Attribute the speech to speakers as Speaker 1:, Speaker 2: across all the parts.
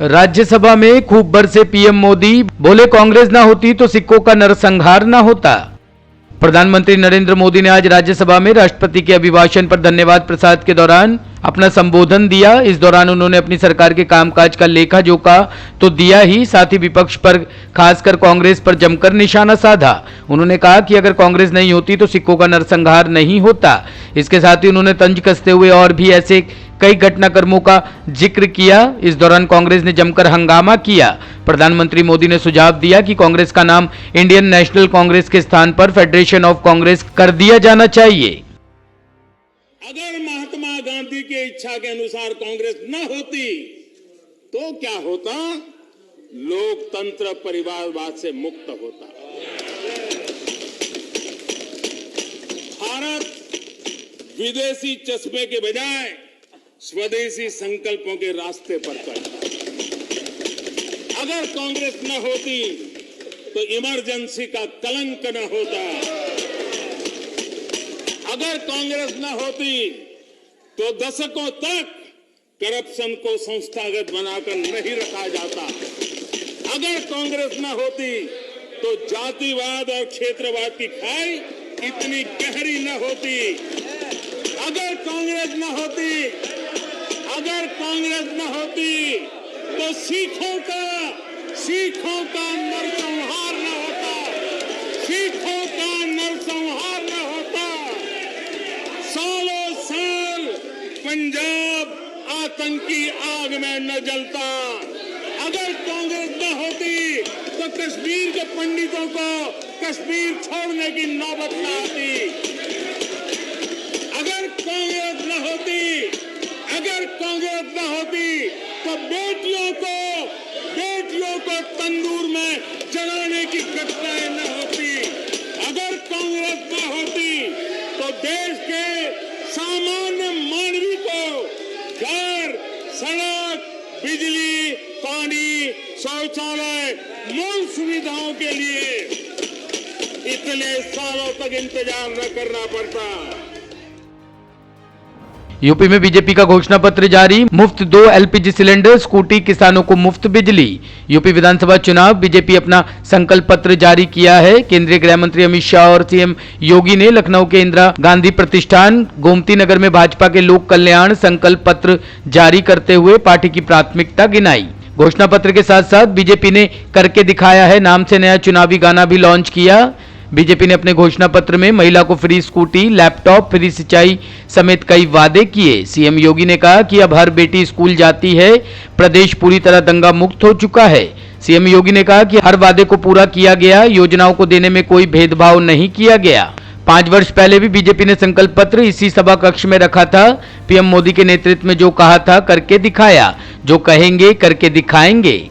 Speaker 1: राज्यसभा में खूब बरसे पीएम मोदी, बोले कांग्रेस ना होती तो सिक्कों का नरसंहार ना होता। प्रधानमंत्री नरेंद्र मोदी ने आज राज्यसभा में राष्ट्रपति के अभिभाषण पर धन्यवाद प्रस्ताव के दौरान अपना संबोधन दिया। इस दौरान उन्होंने अपनी सरकार के कामकाज का लेखा जोखा तो दिया ही, साथ ही विपक्ष पर, खासकर कांग्रेस पर जमकर निशाना साधा। उन्होंने कहा कि अगर कांग्रेस नहीं होती तो सिक्कों का नरसंहार नहीं होता। इसके साथ ही उन्होंने तंज कसते हुए और भी ऐसे कई घटनाक्रमों का जिक्र किया। इस दौरान कांग्रेस ने जमकर हंगामा किया। प्रधानमंत्री मोदी ने सुझाव दिया कि कांग्रेस का नाम इंडियन नेशनल कांग्रेस के स्थान पर फेडरेशन ऑफ कांग्रेस कर दिया जाना चाहिए।
Speaker 2: अगर महात्मा गांधी की इच्छा के अनुसार कांग्रेस न होती तो क्या होता? लोकतंत्र परिवारवाद से मुक्त होता। भारत विदेशी चश्मे के बजाय स्वदेशी संकल्पों के रास्ते पर चलता। अगर कांग्रेस न होती तो इमरजेंसी का कलंक न होता। अगर कांग्रेस न होती तो दशकों तक करप्शन को संस्थागत बनाकर नहीं रखा जाता। अगर कांग्रेस न होती तो जातिवाद और क्षेत्रवाद की खाई इतनी गहरी न होती। अगर कांग्रेस न होती तो सिखों का नरसंहार न होता। सिखों का नरसंहार न होता। सालों साल पंजाब आतंकी आग में न जलता। अगर कांग्रेस न होती तो कश्मीर के पंडितों को कश्मीर छोड़ने की नौबत न आती। अगर कांग्रेस न होती तो बेटियों को तंदूर में जलाने की घटनाएं न होती। अगर कांग्रेस न होती तो देश के सामान्य मानवी को घर, सड़क, बिजली, पानी, शौचालय, मूल सुविधाओं के लिए इतने सालों तक इंतजार न करना पड़ता।
Speaker 1: यूपी में बीजेपी का घोषणा पत्र जारी, मुफ्त 2 एलपीजी सिलेंडर, स्कूटी, किसानों को मुफ्त बिजली। यूपी विधानसभा चुनाव, बीजेपी अपना संकल्प पत्र जारी किया है। केंद्रीय गृह मंत्री अमित शाह और सीएम योगी ने लखनऊ के इंदिरा गांधी प्रतिष्ठान गोमती नगर में भाजपा के लोक कल्याण संकल्प पत्र जारी करते हुए पार्टी की प्राथमिकता गिनाई। घोषणा पत्र के साथ साथ बीजेपी ने करके दिखाया है नाम से नया चुनावी गाना भी लॉन्च किया। बीजेपी ने अपने घोषणा पत्र में महिला को फ्री स्कूटी, लैपटॉप, फ्री सिंचाई समेत कई वादे किए। सीएम योगी ने कहा कि अब हर बेटी स्कूल जाती है, प्रदेश पूरी तरह दंगा मुक्त हो चुका है। सीएम योगी ने कहा कि हर वादे को पूरा किया गया, योजनाओं को देने में कोई भेदभाव नहीं किया गया। 5 वर्ष पहले भी बीजेपी ने संकल्प पत्र इसी सभा कक्ष में रखा था। पीएम मोदी के नेतृत्व में जो कहा था करके दिखाया, जो कहेंगे करके दिखाएंगे।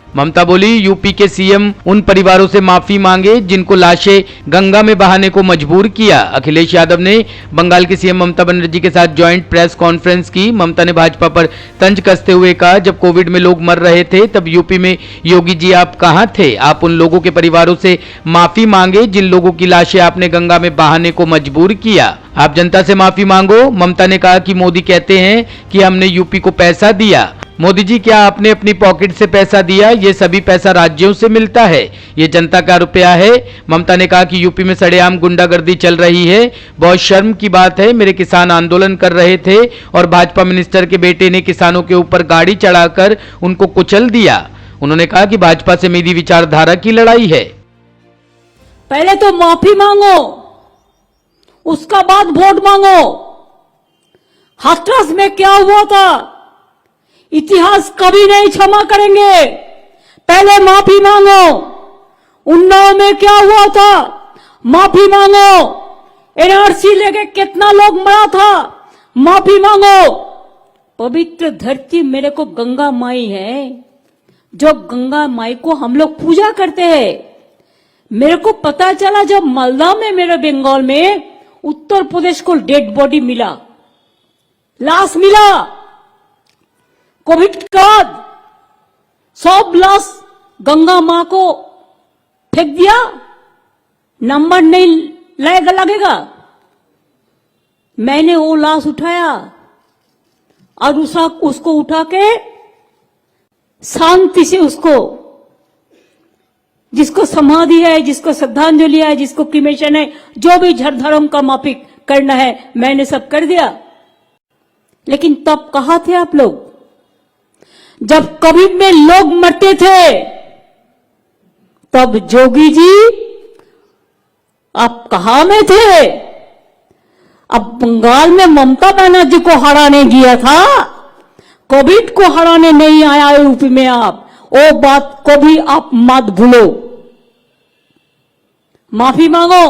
Speaker 1: ममता बोली, यूपी के सीएम उन परिवारों से माफी मांगे जिनको लाशें गंगा में बहाने को मजबूर किया। अखिलेश यादव ने बंगाल की सीएम ममता बनर्जी के साथ ज्वाइंट प्रेस कॉन्फ्रेंस की। ममता ने भाजपा पर तंज कसते हुए कहा, जब कोविड में लोग मर रहे थे तब यूपी में योगी जी आप कहां थे? आप उन लोगों के परिवारों से माफी मांगे जिन लोगों की लाशें आपने गंगा में बहाने को मजबूर किया। आप जनता से माफी मांगो। ममता ने कहा कि मोदी कहते हैं कि हमने यूपी को पैसा दिया। मोदी जी, क्या आपने अपनी पॉकेट से पैसा दिया? ये सभी पैसा राज्यों से मिलता है, ये जनता का रुपया है। ममता ने कहा कि यूपी में सरेआम गुंडागर्दी चल रही है, बहुत शर्म की बात है। मेरे किसान आंदोलन कर रहे थे और भाजपा मिनिस्टर के बेटे ने किसानों के ऊपर गाड़ी चढ़ाकर उनको कुचल दिया। उन्होंने कहा कि भाजपा से मेरी विचारधारा की लड़ाई है।
Speaker 3: पहले तो माफी मांगो, उसका बाद वोट मांगो। हाथरस में क्या हुआ था इतिहास कभी नहीं क्षमा करेंगे। पहले माफी मांगो। उन्नाव में क्या हुआ था माफी मांगो। एनआरसी लेके कितना लोग मरा था माफी मांगो। पवित्र धरती मेरे को गंगा माई है, जो गंगा माई को हम लोग पूजा करते हैं। मेरे को पता चला जब मालदा में, मेरे बंगाल में, उत्तर प्रदेश को डेड बॉडी मिला, लाश मिला। कोविड के बाद सब लाश गंगा मां को फेंक दिया, नंबर नहीं लगेगा। मैंने वो लाश उठाया और उसको उठा के शांति से उसको, जिसको समाधि है, जिसको श्रद्धांजलि है, जिसको क्रिमेशन है, जो भी धर्म का माफिक करना है, मैंने सब कर दिया। लेकिन तब कहाँ थे आप लोग? जब कबीर में लोग मरते थे, तब जोगी जी आप कहां में थे? अब बंगाल में ममता बनर्जी को हराने गया था, कोविड को हराने नहीं आया यूपी में। आप वो बात को भी आप मत भूलो। माफी मांगो।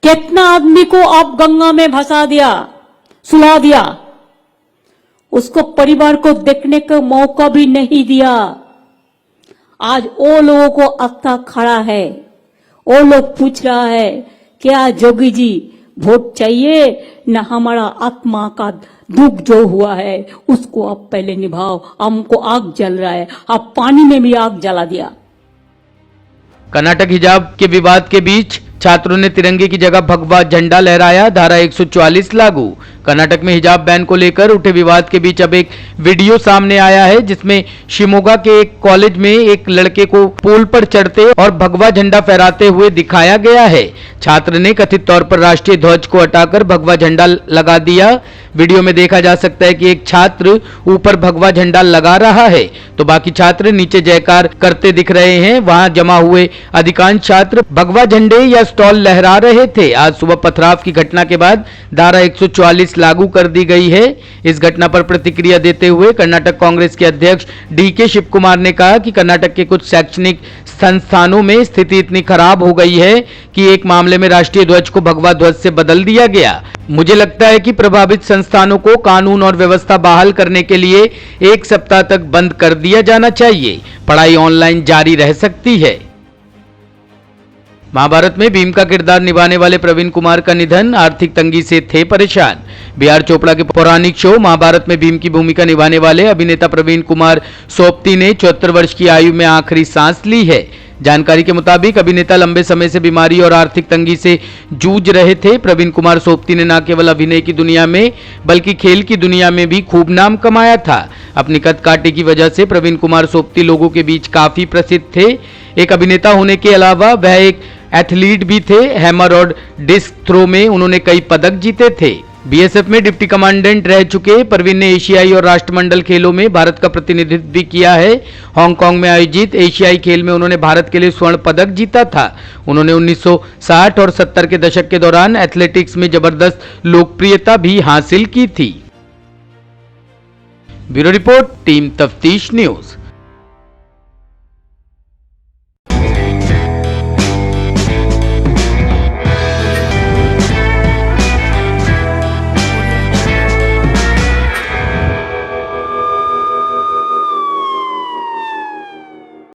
Speaker 3: कितना आदमी को आप गंगा में भसा दिया, सुला दिया, उसको परिवार को देखने का मौका भी नहीं दिया। आज वो लोगों को अत्ता खड़ा है, वो लोग पूछ रहा है क्या जोगी जी वोट चाहिए न, हमारा आत्मा का दुख जो हुआ है उसको आप पहले निभाओ। हमको आग जल रहा है, आप पानी में भी आग जला दिया।
Speaker 1: कर्नाटक हिजाब के विवाद के बीच छात्रों ने तिरंगे की जगह भगवा झंडा लहराया, धारा 144 लागू। कर्नाटक में हिजाब बैन को लेकर उठे विवाद के बीच अब एक वीडियो सामने आया है जिसमें शिमोगा के एक कॉलेज में एक लड़के को पुल पर चढ़ते और भगवा झंडा फहराते हुए दिखाया गया है। छात्र ने कथित तौर पर राष्ट्रीय ध्वज को हटाकर भगवा झंडा लगा दिया। वीडियो में देखा जा सकता है कि एक छात्र ऊपर भगवा झंडा लगा रहा है तो बाकी छात्र नीचे जयकार करते दिख रहे हैं। वहां जमा हुए अधिकांश छात्र भगवा झंडे या स्टॉल लहरा रहे थे। आज सुबह पथराव की घटना के बाद धारा 144 लागू कर दी गई है। इस घटना पर प्रतिक्रिया देते हुए कर्नाटक कांग्रेस के अध्यक्ष डीके शिव कुमार ने कहा कि कर्नाटक के कुछ शैक्षणिक संस्थानों में स्थिति इतनी खराब हो गई है कि एक मामले में राष्ट्रीय ध्वज को भगवा ध्वज से बदल दिया गया। मुझे लगता है कि प्रभावित संस्थानों को कानून और व्यवस्था बहाल करने के लिए 1 सप्ताह तक बंद कर दिया जाना चाहिए। पढ़ाई ऑनलाइन जारी रह सकती है। महाभारत में भीम का किरदार निभाने वाले प्रवीण कुमार का निधन, आर्थिक तंगी से थे परेशान। बीआर चोपड़ा के पौराणिक शो महाभारत में भीम की भूमिका निभाने वाले अभिनेता प्रवीण कुमार सोपती ने 74 वर्ष की आयु में आखिरी सांस ली है। जानकारी के मुताबिक अभिनेता लंबे समय से बीमारी और आर्थिक तंगी से जूझ रहे थे। प्रवीण कुमार सोपती ने न केवल अभिनय की दुनिया में बल्कि खेल की दुनिया में भी खूब नाम कमाया था। अपनी कदकाठी की वजह से प्रवीण कुमार सोपती लोगों के बीच काफी प्रसिद्ध थे। एक अभिनेता होने के अलावा वह एक एथलीट भी थे। हैमर और डिस्क थ्रो में उन्होंने कई पदक जीते थे। बीएसएफ में डिप्टी कमांडेंट रह चुके प्रवीण ने एशियाई और राष्ट्रमंडल खेलों में भारत का प्रतिनिधित्व भी किया है। हांगकांग में आयोजित एशियाई खेल में उन्होंने भारत के लिए स्वर्ण पदक जीता था। उन्होंने 1960 और 70 के दशक के दौरान एथलेटिक्स में जबरदस्त लोकप्रियता भी हासिल की थी। ब्यूरो रिपोर्ट, टीम तफ्तीश न्यूज।